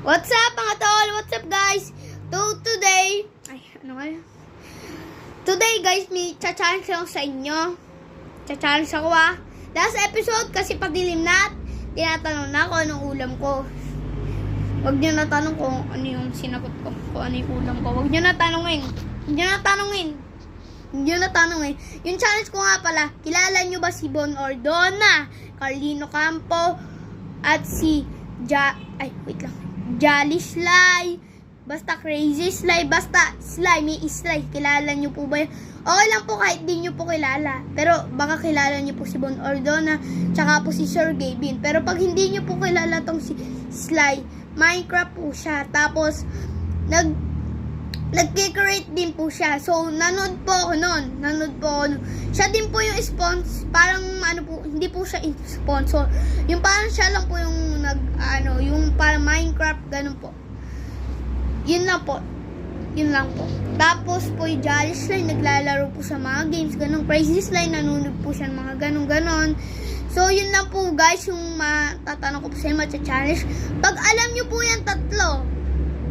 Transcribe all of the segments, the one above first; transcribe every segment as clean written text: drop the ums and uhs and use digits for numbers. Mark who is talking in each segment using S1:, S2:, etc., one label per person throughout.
S1: What's up mga tol? What's up guys? Today, Today guys, may cha-challenge lang sa inyo. Cha-challenge ako Last episode kasi padilim na, tinatanong na ako anong ulam ko. Huwag nyo na tanong kung ano yung sinagot ko, kung ano yung ulam ko. Huwag nyo na tanongin. Yung challenge ko nga pala, kilala nyo ba si Bon Ordona, Carlino Campo, at si Jolly Sly, basta Crazy Sly, basta Sly, may Sly, kilala nyo po ba yun? Okay lang po kahit di nyo po kilala, pero baka kilala nyo po si Bon Ordona, tsaka po si Sir Gavin. Pero pag hindi nyo po kilala tong si Sly, Minecraft po siya, tapos nag-create din po siya. So, nanood po ako nun. Siya din po yung sponsor, parang hindi po siya sponsor. Yung parang siya lang po yung yung parang Minecraft, ganun po. Yun lang po. Tapos po yung Jolly Sly, naglalaro po sa mga games, ganun. Crazy Sly, nanonood po siya ng mga ganun. So, yun lang po guys, yung matatanong ko po sa inyo, challenge. Pag alam nyo po yan tatlo,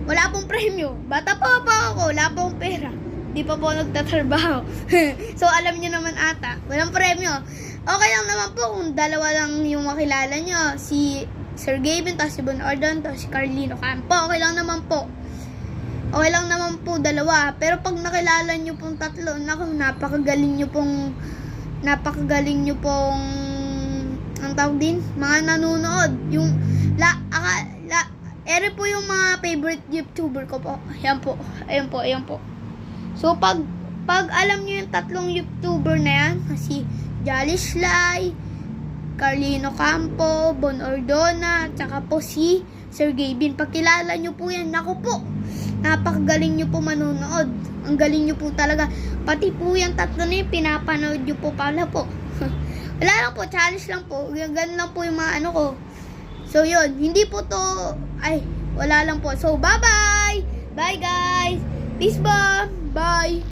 S1: wala pong premyo. Bata pa ako, wala pong pera. Di pa po nagtatrabaho. So, alam nyo naman ata, walang premyo. Okay lang naman po kung dalawa lang yung makilala nyo. Si Sir Gavin, tapos si Bon Ordon, tapos si Carlino Campo. Okay lang naman po, dalawa. Pero pag nakilala nyo pong tatlo, napakagaling nyo pong ang tawag din, mga nanonood. Yung ere po yung mga favorite YouTuber ko po. Ayan po. So, pag alam nyo yung tatlong YouTuber na yan, si Jolly Sly, Carlino Campo, Bon Ordona, tsaka po si Sir Gavin. Pag kilala nyo po yan, naku po, napakagaling nyo po manonood. Ang galing nyo po talaga. Pati po yung tatlo na yung pinapanood nyo po pala po. Wala lang po, challenge lang po. Ganun lang po yung mga ko. So, yun. Hindi po to, wala lang po. So, bye-bye! Bye, guys! Peace bomb! Bye!